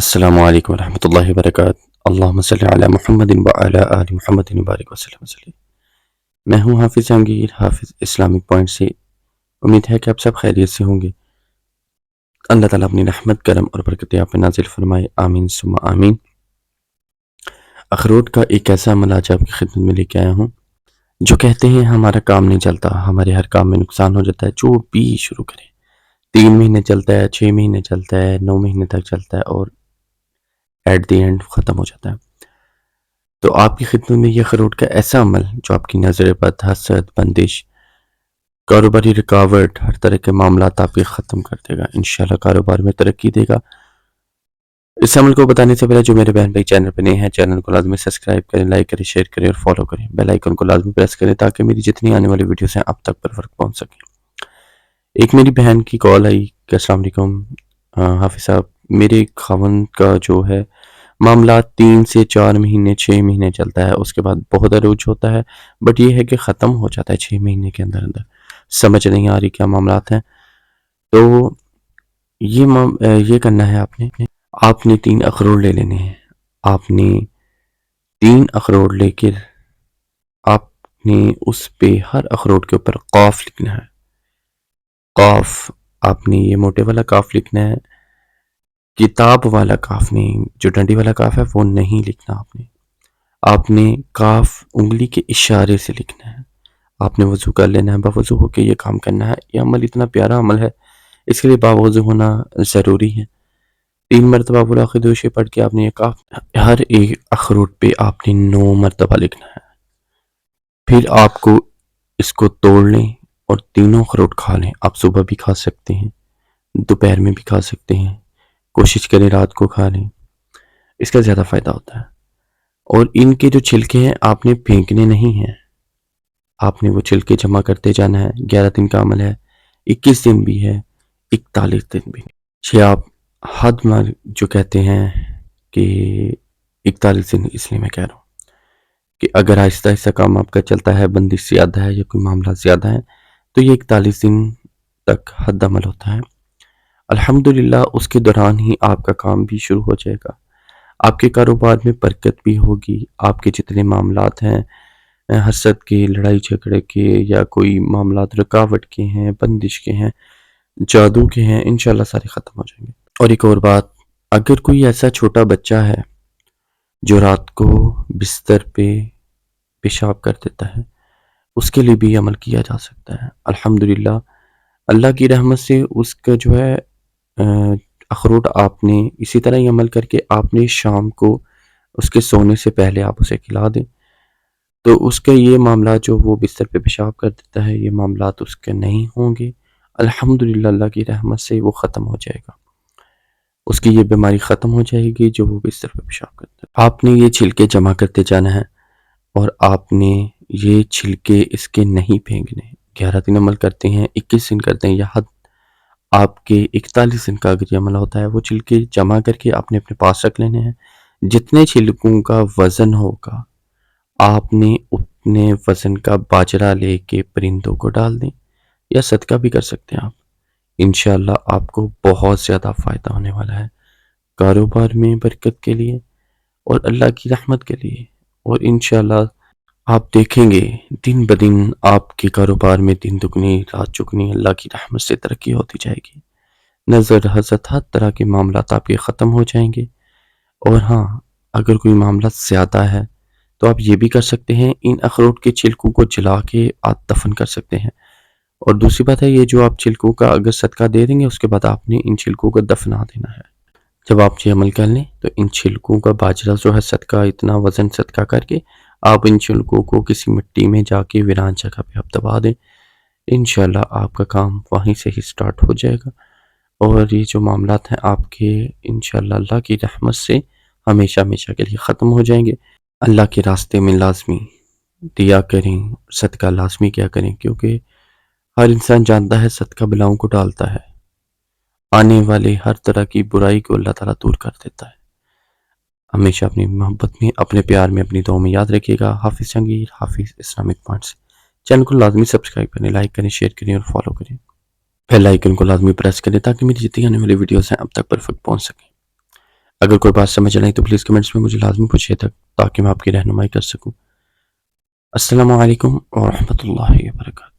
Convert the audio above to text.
السلام علیکم ورحمۃ اللہ وبرکاتہ۔ اللہم صلی علی محمد وعلی آل محمد وبارک وسلم۔ میں ہوں حافظ جہانگیر، حافظ اسلامک پوائنٹ سے۔ امید ہے کہ آپ سب خیریت سے ہوں گے۔ اللہ تعالیٰ اپنی رحمت، کرم اور برکت آپ پہ نازل فرمائے، آمین ثم آمین۔ اخروٹ کا ایک ایسا عمل آج آپ کی خدمت میں لے کے آیا ہوں جو کہتے ہیں ہمارا کام نہیں چلتا، ہمارے ہر کام میں نقصان ہو جاتا ہے، جو بھی شروع کریں 3 مہینے چلتا ہے، 6 مہینے چلتا ہے، 9 مہینے تک چلتا ہے اور ایٹ دی اینڈ ختم ہو جاتا ہے۔ تو آپ کی خدمت میں یہ اخروٹ کا ایسا عمل جو آپ کی نظر بد، حسد، بندش، کاروباری رکاوٹ، ہر طرح کے معاملات آپ کے ختم کر دے گا، انشاءاللہ کاروبار میں ترقی دے گا۔ اس عمل کو بتانے سے پہلے جو میرے بہن بھائی چینل پہ نئے ہیں، چینل کو لازمی سبسکرائب کریں، لائک کریں، شیئر کریں اور فالو کریں، بیل آئیکن کو لازمی پریس کریں تاکہ میری جتنی آنے والی ویڈیوز ہیں اب تک پر فرق پہنچ سکیں۔ ایک میری بہن کی کال آئی کہ السلام علیکم حافظ صاحب، میرے خاوند کا جو ہے معاملات 3 سے 4 مہینے 6 مہینے چلتا ہے، اس کے بعد بہت عروج ہوتا ہے، بٹ یہ ہے کہ ختم ہو جاتا ہے 6 مہینے کے اندر اندر۔ سمجھ نہیں آ رہی کیا معاملات ہیں۔ تو یہ کرنا ہے آپ نے 3 اخروٹ لے لینے ہیں۔ آپ نے 3 اخروٹ لے کر آپ نے اس پہ ہر اخروٹ کے اوپر قاف لکھنا ہے۔ قاف آپ نے یہ موٹے والا قاف لکھنا ہے، کتاب والا قاف نہیں، جو ڈنڈی والا قاف ہے وہ نہیں لکھنا۔ آپ نے قاف انگلی کے اشارے سے لکھنا ہے۔ آپ نے وضو کر لینا ہے، باوضو ہو کے یہ کام کرنا ہے۔ یہ عمل اتنا پیارا عمل ہے، اس کے لیے باوضو ہونا ضروری ہے۔ 3 مرتبہ براق دوشے پڑھ کے آپ نے یہ قاف ہر ایک اخروٹ پہ آپ نے 9 مرتبہ لکھنا ہے۔ پھر آپ کو اس کو توڑ لیں اور تینوں اخروٹ کھا لیں۔ آپ صبح بھی کھا سکتے ہیں، دوپہر میں بھی کھا سکتے ہیں، کوشش کریں رات کو کھا لیں، اس کا زیادہ فائدہ ہوتا ہے۔ اور ان کے جو چھلکے ہیں آپ نے پھینکنے نہیں ہیں، آپ نے وہ چھلکے جمع کرتے جانا ہے۔ 11 دن کا عمل ہے، 21 دن بھی ہے، 41 دن بھی ہے۔ آپ حد مار جو کہتے ہیں کہ 41 دن، اس لیے میں کہہ رہا ہوں کہ اگر آہستہ آہستہ کام آپ کا چلتا ہے، بندش زیادہ ہے یا کوئی معاملات زیادہ ہے، تو یہ 41 دن تک حد عمل ہوتا ہے۔ الحمدللہ اس کے دوران ہی آپ کا کام بھی شروع ہو جائے گا، آپ کے کاروبار میں برکت بھی ہوگی۔ آپ کے جتنے معاملات ہیں، حسد کے، لڑائی جھگڑے کے، یا کوئی معاملات رکاوٹ کے ہیں، بندش کے ہیں، جادو کے ہیں، انشاءاللہ سارے ختم ہو جائیں گے۔ اور ایک اور بات، اگر کوئی ایسا چھوٹا بچہ ہے جو رات کو بستر پہ پیشاب کر دیتا ہے، اس کے لیے بھی عمل کیا جا سکتا ہے۔ الحمدللہ اللہ کی رحمت سے اس کا جو ہے اخروٹ آپ نے اسی طرح ہی عمل کر کے آپ نے شام کو اس کے سونے سے پہلے آپ اسے کھلا دیں، تو اس کے یہ معاملات جو وہ بستر پہ پیشاب کر دیتا ہے، یہ معاملات اس کے نہیں ہوں گے۔ الحمدللہ اللہ کی رحمت سے وہ ختم ہو جائے گا، اس کی یہ بیماری ختم ہو جائے گی جو وہ بستر پہ پیشاب کرتا ہے۔ آپ نے یہ چھلکے جمع کرتے جانا ہے اور آپ نے یہ چھلکے اس کے نہیں پھینکنے۔ 11 دن عمل کرتے ہیں، 21 دن کرتے ہیں، یا حد آپ کے 41 دن کا اگر یہ عمل ہوتا ہے، وہ چھلکے جمع کر کے آپ نے اپنے پاس رکھ لینے ہیں۔ جتنے چھلکوں کا وزن ہوگا آپ نے اتنے وزن کا باجرہ لے کے پرندوں کو ڈال دیں، یا صدقہ بھی کر سکتے ہیں آپ۔ انشاءاللہ آپ کو بہت زیادہ فائدہ ہونے والا ہے، کاروبار میں برکت کے لیے اور اللہ کی رحمت کے لیے۔ اور انشاءاللہ آپ دیکھیں گے دن بدن آپ کے کاروبار میں دن دگنی رات چگنی اللہ کی رحمت سے ترقی ہوتی جائے گی۔ نظر حسد ہر طرح کے معاملات آپ کے ختم ہو جائیں گے۔ اور ہاں، اگر کوئی معاملہ زیادہ ہے تو آپ یہ بھی کر سکتے ہیں، ان اخروٹ کے چھلکوں کو جلا کے آپ دفن کر سکتے ہیں۔ اور دوسری بات ہے، یہ جو آپ چھلکوں کا اگر صدقہ دے دیں گے، اس کے بعد آپ نے ان چھلکوں کو دفنا دینا ہے۔ جب آپ یہ عمل کر لیں تو ان چھلکوں کا باجرہ جو ہے صدقہ، اتنا وزن صدقہ کر کے آپ ان چھلکوں کو کسی مٹی میں جا کے ویران جگہ پہ آپ دبا دیں، انشاءاللہ آپ کا کام وہیں سے ہی سٹارٹ ہو جائے گا۔ اور یہ جو معاملات ہیں آپ کے انشاءاللہ اللہ کی رحمت سے ہمیشہ ہمیشہ کے لیے ختم ہو جائیں گے۔ اللہ کے راستے میں لازمی دیا کریں، صدقہ لازمی کیا کریں، کیونکہ ہر انسان جانتا ہے صدقہ بلاؤں کو ڈالتا ہے، آنے والے ہر طرح کی برائی کو اللہ تعالیٰ دور کر دیتا ہے۔ ہمیشہ اپنی محبت میں، اپنے پیار میں، اپنی دعاؤں میں یاد رکھیے گا۔ حافظ جہانگیر، حافظ اسلامک پوائنٹس۔ چینل کو لازمی سبسکرائب کریں، لائک کریں، شیئر کریں اور فالو کریں۔ بیل آئیکن کو لازمی پریس کریں تاکہ میری جتنی آنے والی ویڈیوز ہیں اب تک پرفیکٹ پہنچ سکیں۔ اگر کوئی بات سمجھ نہ آئی تو پلیز کمنٹس میں مجھے لازمی پوچھیے تاکہ میں آپ کی رہنمائی کر سکوں. السلام علیکم ورحمۃ اللہ وبرکاتہ.